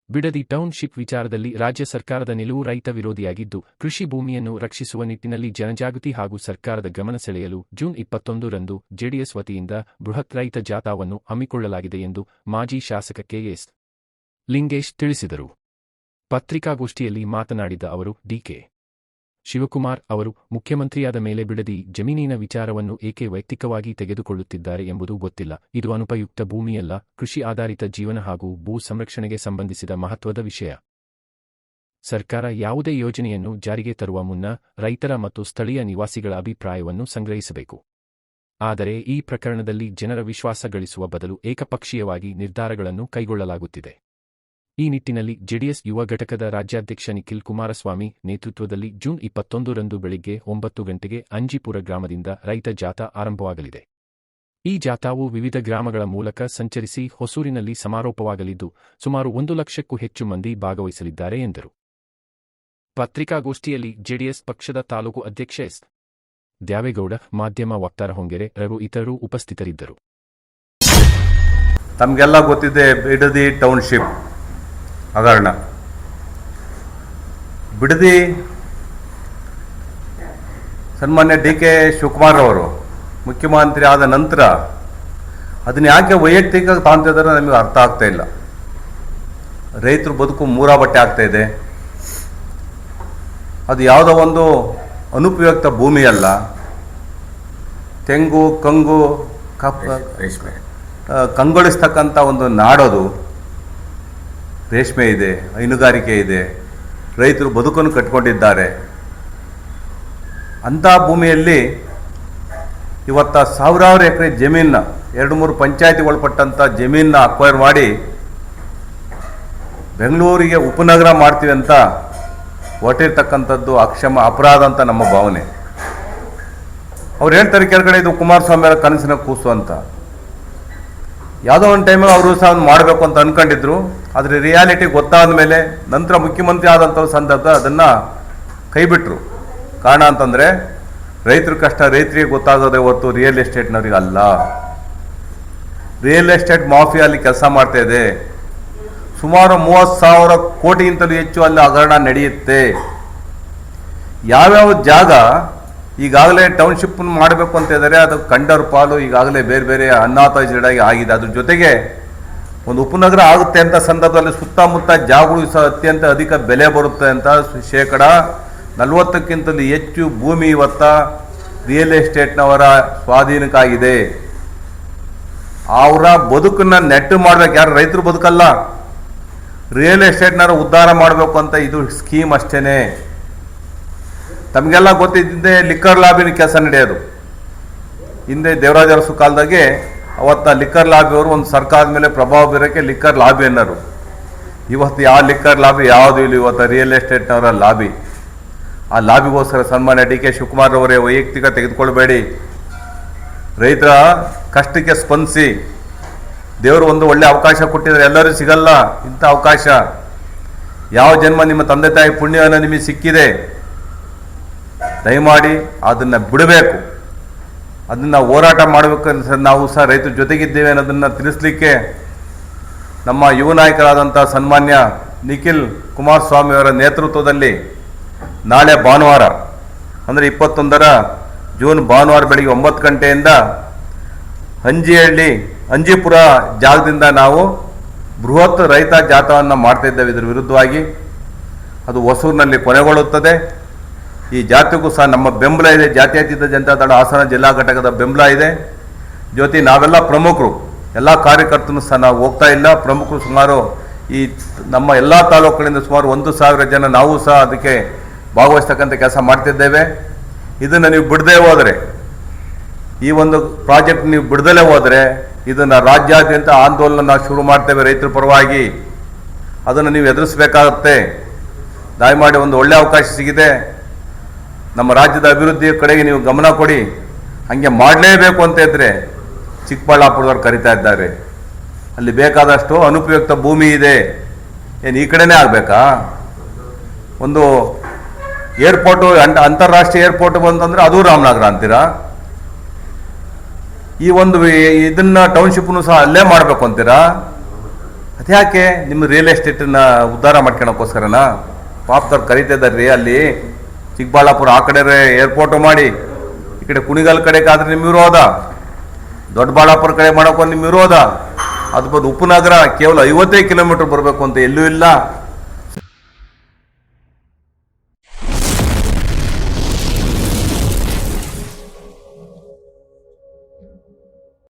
Bidadi township ವಿಚಾರದಲ್ಲಿ ರಾಜ್ಯ ಸರ್ಕಾರದ ನಿಲುವು ರೈತ ವಿರೋಧಿಯಾಗಿದ್ದು, ಕೃಷಿ ಭೂಮಿಯನ್ನು ರಕ್ಷಿಸುವ ನಿಟ್ಟಿನಲ್ಲಿ ಜನಜಾಗೃತಿ ಹಾಗೂ ಸರ್ಕಾರದ ಗಮನ ಸೆಳೆಯಲು ಜೂನ್ 21ರಂದು ಜೆಡಿಎಸ್ ವತಿಯಿಂದ ಬೃಹತ್ ರೈತ ಜಾಥಾವನ್ನು ಹಮ್ಮಿಕೊಳ್ಳಲಾಗಿದೆ ಎಂದು ಮಾಜಿ ಶಾಸಕ ಕೆಎಸ್ ಲಿಂಗೇಶ್ ತಿಳಿಸಿದರು. ಪತ್ರಿಕಾಗೋಷ್ಠಿಯಲ್ಲಿ ಮಾತನಾಡಿದ ಅವರು, ಡಿಕೆ ಶಿವಕುಮಾರ್ ಅವರು ಮುಖ್ಯಮಂತ್ರಿಯಾದ ಮೇಲೆ ಬಿಡದಿ ಜಮೀನಿನ ವಿಚಾರವನ್ನು ಏಕೆ ವೈಯಕ್ತಿಕವಾಗಿ ತೆಗೆದುಕೊಳ್ಳುತ್ತಿದ್ದಾರೆ ಎಂಬುದು ಗೊತ್ತಿಲ್ಲ. ಇದು ಅನುಪಯುಕ್ತ ಭೂಮಿಯಲ್ಲ, ಕೃಷಿ ಆಧಾರಿತ ಜೀವನ ಹಾಗೂ ಭೂ ಸಂರಕ್ಷಣೆಗೆ ಸಂಬಂಧಿಸಿದ ಮಹತ್ವದ ವಿಷಯ. ಸರ್ಕಾರ ಯಾವುದೇ ಯೋಜನೆಯನ್ನು ಜಾರಿಗೆ ತರುವ ಮುನ್ನ ರೈತರ ಮತ್ತು ಸ್ಥಳೀಯ ನಿವಾಸಿಗಳ ಅಭಿಪ್ರಾಯವನ್ನು ಸಂಗ್ರಹಿಸಬೇಕು. ಆದರೆ ಈ ಪ್ರಕರಣದಲ್ಲಿ ಜನರ ವಿಶ್ವಾಸ ಗಳಿಸುವ ಬದಲು ಏಕಪಕ್ಷೀಯವಾಗಿ ನಿರ್ಧಾರಗಳನ್ನು ಕೈಗೊಳ್ಳಲಾಗುತ್ತಿದೆ. ಈ ನಿಟ್ಟಿನಲ್ಲಿ ಜೆಡಿಎಸ್ ಯುವ ಘಟಕದ ರಾಜ್ಯಾಧ್ಯಕ್ಷ ನಿಖಿಲ್ ಕುಮಾರಸ್ವಾಮಿ ನೇತೃತ್ವದಲ್ಲಿ ಜೂನ್ 21ರಂದು ಬೆಳಿಗ್ಗೆ 9 ಗಂಟೆಗೆ ಅಂಜಿಪುರ ಗ್ರಾಮದಿಂದ ರೈತ ಜಾಥಾ ಆರಂಭವಾಗಲಿದೆ. ಈ ಜಾಥಾವು ವಿವಿಧ ಗ್ರಾಮಗಳ ಮೂಲಕ ಸಂಚರಿಸಿ ಹೊಸೂರಿನಲ್ಲಿ ಸಮಾರೋಪವಾಗಲಿದ್ದು, ಸುಮಾರು 1 ಲಕ್ಷಕ್ಕೂ ಹೆಚ್ಚು ಮಂದಿ ಭಾಗವಹಿಸಲಿದ್ದಾರೆ ಎಂದರು. ಪತ್ರಿಕಾಗೋಷ್ಠಿಯಲ್ಲಿ ಜೆಡಿಎಸ್ ಪಕ್ಷದ ತಾಲೂಕು ಅಧ್ಯಕ್ಷ ಎಸ್. ದ್ಯಾವೇಗೌಡ, ಮಾಧ್ಯಮ ವಕ್ತಾರ ಹೊಂಗೆರೆ ರಘು ಇತರರು ಉಪಸ್ಥಿತರಿದ್ದರು. ತಮಗೆಲ್ಲ ಗೊತ್ತಿದೆ, ಬಿಡದಿ ಟೌನ್ಶಿಪ್ ಹಗರಣ. ಬಿಡದಿ ಸನ್ಮಾನ್ಯ ಡಿಕೆ ಶಿವಕುಮಾರ್ ಅವರು ಮುಖ್ಯಮಂತ್ರಿ ಆದ ನಂತರ ಅದನ್ನ ಯಾಕೆ ವೈಯಕ್ತಿಕ ತಾಂತಿದ್ದಾರೆ ನಮಗೆ ಅರ್ಥ ಆಗ್ತಾ ಇಲ್ಲ. ರೈತರು ಬದುಕು ಮೂರಾ ಬಟ್ಟೆ ಆಗ್ತಾ ಇದೆ. ಅದು ಯಾವುದೋ ಒಂದು ಅನುಪಯುಕ್ತ ಭೂಮಿ ಅಲ್ಲ. ತೆಂಗು, ಕಂಗು, ರೇಷ್ಮೆ ಕಂಗೊಳಿಸ್ತಕ್ಕಂಥ ಒಂದು ನಾಡೋದು. ರೇಷ್ಮೆ ಇದೆ, ಹೈನುಗಾರಿಕೆ ಇದೆ, ರೈತರು ಬದುಕನ್ನು ಕಟ್ಕೊಂಡಿದ್ದಾರೆ. ಅಂಥ ಭೂಮಿಯಲ್ಲಿ ಇವತ್ತು ಸಾವಿರಾರು ಎಕರೆ ಜಮೀನ, 2-3 ಪಂಚಾಯತಿಗೆ ಒಳಪಟ್ಟಂಥ ಜಮೀನನ್ನ ಅಕ್ವೈರ್ ಮಾಡಿ ಬೆಂಗಳೂರಿಗೆ ಉಪನಗರ ಮಾಡ್ತೀವಿ ಅಂತ ಹೊರಟಿರ್ತಕ್ಕಂಥದ್ದು ಅಪರಾಧ ಅಂತ ನಮ್ಮ ಭಾವನೆ. ಅವ್ರು ಹೇಳ್ತಾರೆ ಕೆಳಗಡೆ ಇದು ಕುಮಾರಸ್ವಾಮಿ ಅವರ ಕನಸಿನ ಕೂಸು ಅಂತ. ಯಾವುದೋ ಒಂದು ಟೈಮಲ್ಲಿ ಅವರು ಸಹ ಮಾಡಬೇಕು ಅಂತ ಅಂದ್ಕೊಂಡಿದ್ರು. ಆದರೆ ರಿಯಾಲಿಟಿ ಗೊತ್ತಾದ ಮೇಲೆ ನಂತರ ಮುಖ್ಯಮಂತ್ರಿ ಆದಂಥ ಸಂದರ್ಭ ಅದನ್ನು ಕೈಬಿಟ್ರು. ಕಾರಣ ಅಂತಂದರೆ ರೈತರ ಕಷ್ಟ ರೈತರಿಗೆ ಗೊತ್ತಾಗೋದೇ ಹೊರತು ರಿಯಲ್ ಎಸ್ಟೇಟ್ನವ್ರಿಗೆ ಅಲ್ಲ. ರಿಯಲ್ ಎಸ್ಟೇಟ್ ಮಾಫಿಯಾ ಅಲ್ಲಿ ಕೆಲಸ ಮಾಡ್ತಾ ಇದೆ. ಸುಮಾರು 30,000 ಕೋಟಿಗಿಂತಲೂ ಹೆಚ್ಚು ಅಲ್ಲಿ ಹಗರಣ ನಡೆಯುತ್ತೆ. ಯಾವ್ಯಾವ ಜಾಗ ಈಗಾಗಲೇ ಟೌನ್ಶಿಪ್ ಮಾಡಬೇಕು ಅಂತ ಇದ್ದಾರೆ, ಅದು ಕಂಡರ್ ಪಾಲು ಈಗಾಗಲೇ ಬೇರೆ ಬೇರೆ ಅನ್ಆಥರೈಸ್ಡ್ ಆಗಿ ಆಗಿದೆ. ಅದ್ರ ಜೊತೆಗೆ ಒಂದು ಉಪನಗರ ಆಗುತ್ತೆ ಅಂತ ಸಂದರ್ಭದಲ್ಲಿ ಸುತ್ತಮುತ್ತ ಜಾಗಗಳು ಸಹ ಅತ್ಯಂತ ಅಧಿಕ ಬೆಲೆ ಬರುತ್ತೆ ಅಂತ 40%ಕ್ಕಿಂತಲೂ ಹೆಚ್ಚು ಭೂಮಿ ಇವತ್ತ ರಿಯಲ್ ಎಸ್ಟೇಟ್ನವರ ಸ್ವಾಧೀನಕ್ಕಾಗಿದೆ. ಅವರ ಬದುಕನ್ನ ನೆಟ್ಟು ಮಾಡ್ಬೇಕು. ಯಾರು ರೈತರು ಬದುಕಲ್ಲ, ರಿಯಲ್ ಎಸ್ಟೇಟ್ನವರು ಉದ್ಧಾರ ಮಾಡಬೇಕು ಅಂತ ಇದು ಸ್ಕೀಮ್ ಅಷ್ಟೇನೆ. ತಮಗೆಲ್ಲ ಗೊತ್ತಿದ್ದೆ ಲಿಕ್ಕರ್ ಲಾಬಿನ ಕೆಲಸ ನಡೆಯೋದು. ಹಿಂದೆ ದೇವರಾಜ ಅರಸು ಕಾಲದಾಗೆ ಅವತ್ತ ಲಿಕ್ಕರ್ ಲಾಬಿಯವರು ಒಂದು ಸರ್ಕಾರದ ಮೇಲೆ ಪ್ರಭಾವ ಬೀರೋಕ್ಕೆ ಲಿಕ್ಕರ್ ಲಾಬಿ ಅನ್ನೋರು. ಇವತ್ತು ಯಾವ ಲಿಕ್ಕರ್ ಲಾಬಿ ಯಾವುದು ಇಲ್ಲ, ಇವತ್ತು ರಿಯಲ್ ಎಸ್ಟೇಟ್ನವರ ಲಾಬಿ. ಆ ಲಾಬಿಗೋಸ್ಕರ ಸನ್ಮಾನ್ಯ ಡಿ ಕೆ ಶಿವಕುಮಾರ್ ಅವರೇ ವೈಯಕ್ತಿಕ ತೆಗೆದುಕೊಳ್ಬೇಡಿ. ರೈತರ ಕಷ್ಟಕ್ಕೆ ಸ್ಪಂದಿಸಿ. ದೇವರು ಒಂದು ಒಳ್ಳೆ ಅವಕಾಶ ಕೊಟ್ಟಿದ್ದಾರೆ, ಎಲ್ಲರೂ ಸಿಗಲ್ಲ ಇಂಥ ಅವಕಾಶ. ಯಾವ ಜನ್ಮ ನಿಮ್ಮ ತಂದೆ ತಾಯಿ ಪುಣ್ಯವನ್ನು ನಿಮಗೆ ಸಿಕ್ಕಿದೆ, ದಯಮಾಡಿ ಅದನ್ನು ಬಿಡಬೇಕು. ಅದನ್ನು ಹೋರಾಟ ಮಾಡಬೇಕು. ನಾವು ಸಹ ರೈತರ ಜೊತೆಗಿದ್ದೇವೆ ಅನ್ನೋದನ್ನು ತಿಳಿಸ್ಲಿಕ್ಕೆ ನಮ್ಮ ಯುವ ನಾಯಕರಾದಂಥ ಸನ್ಮಾನ್ಯ ನಿಖಿಲ್ ಕುಮಾರಸ್ವಾಮಿ ಅವರ ನೇತೃತ್ವದಲ್ಲಿ ನಾಳೆ ಭಾನುವಾರ ಅಂದರೆ 21ರ ಜೂನ್ ಭಾನುವಾರ ಬೆಳಿಗ್ಗೆ 9 ಗಂಟೆಯಿಂದ ಅಂಜಿಪುರ ಜಾಗದಿಂದ ನಾವು ಬೃಹತ್ ರೈತ ಜಾಥಾವನ್ನು ಮಾಡ್ತಾ ಇದ್ದೇವೆ. ಇದರ ವಿರುದ್ಧವಾಗಿ ಅದು ಹೊಸೂರಿನಲ್ಲಿ ಕೊನೆಗೊಳ್ಳುತ್ತದೆ. ಈ ಜಾತಿಗೂ ಸಹ ನಮ್ಮ ಬೆಂಬಲ ಇದೆ. ಜಾತ್ಯತೀತ ಜನತಾದಳ ಹಾಸನ ಜಿಲ್ಲಾ ಘಟಕದ ಬೆಂಬಲ ಇದೆ. ಜೊತೆ ನಾವೆಲ್ಲ ಪ್ರಮುಖರು, ಎಲ್ಲ ಕಾರ್ಯಕರ್ತರು ಸಹ ನಾವು ಹೋಗ್ತಾ ಇಲ್ಲ. ಪ್ರಮುಖರು ಸುಮಾರು ಈ ನಮ್ಮ ಎಲ್ಲ ತಾಲೂಕುಗಳಿಂದ ಸುಮಾರು 1,000 ಜನ ನಾವು ಸಹ ಅದಕ್ಕೆ ಭಾಗವಹಿಸ್ತಕ್ಕಂಥ ಕೆಲಸ ಮಾಡ್ತಿದ್ದೇವೆ. ಇದನ್ನು ನೀವು ಬಿಡದೆ ಹೋದರೆ, ಈ ಒಂದು ಪ್ರಾಜೆಕ್ಟ್ ನೀವು ಬಿಡದಲೇ ಹೋದರೆ ಇದನ್ನು ರಾಜ್ಯಾದ್ಯಂತ ಆಂದೋಲನ ನಾವು ಶುರು ಮಾಡ್ತೇವೆ ರೈತರ ಪರವಾಗಿ. ಅದನ್ನು ನೀವು ಎದುರಿಸಬೇಕಾಗುತ್ತೆ. ದಯಮಾಡಿ ಒಂದು ಒಳ್ಳೆಯ ಅವಕಾಶ ಸಿಗಿದೆ. ನಮ್ಮ ರಾಜ್ಯದ ಅಭಿವೃದ್ಧಿಯ ಕಡೆಗೆ ನೀವು ಗಮನ ಕೊಡಿ. ಹಾಗೆ ಮಾಡಲೇಬೇಕು ಅಂತ ಇದ್ದರೆ ಚಿಕ್ಕಬಳ್ಳಾಪುರದವ್ರು ಕರಿತಾ ಇದ್ದಾರೆ. ಅಲ್ಲಿ ಬೇಕಾದಷ್ಟು ಅನುಪಯುಕ್ತ ಭೂಮಿ ಇದೆ. ಏನು ಈ ಕಡೆನೇ ಆಗಬೇಕಾ? ಒಂದು ಏರ್ಪೋರ್ಟು, ಅಂತಾರಾಷ್ಟ್ರೀಯ ಏರ್ಪೋರ್ಟ್ ಬಂತಂದರೆ ಅದು ರಾಮನಗರ ಅಂತೀರಾ? ಈ ಒಂದು ಇದನ್ನ ಟೌನ್ಶಿಪ್ನು ಸಹ ಅಲ್ಲೇ ಮಾಡಬೇಕು ಅಂತೀರಾ? ಅದ್ಯಾಕೆ ನಿಮ್ಮ ರಿಯಲ್ ಎಸ್ಟೇಟನ್ನ ಉದ್ಧಾರ ಮಾಡ್ಕೊಳಕ್ಕೋಸ್ಕರನಾ? ಪಾಪದವ್ರು ಕರಿತಿದ್ದಾರ್ರಿ ಅಲ್ಲಿ ಚಿಕ್ಕಬಳ್ಳಾಪುರ ಆ ಕಡೆ ಏರ್ಪೋರ್ಟು ಮಾಡಿ, ಈ ಕಡೆ ಕುಣಿಗಲ್ ಕಡೆಗಾದ್ರೆ ನಿಮ್ಮ ವಿರೋಧ, ದೊಡ್ಡಬಳ್ಳಾಪುರ ಕಡೆ ಮಾಡೋಕೆ ನಿಮ್ಮ ವಿರೋಧ. ಅದು ಬಂದು ಉಪನಗರ ಕೇವಲ 50 ಕಿಲೋಮೀಟರ್ ಬರಬೇಕು ಅಂತ ಎಲ್ಲೂ ಇಲ್ಲ.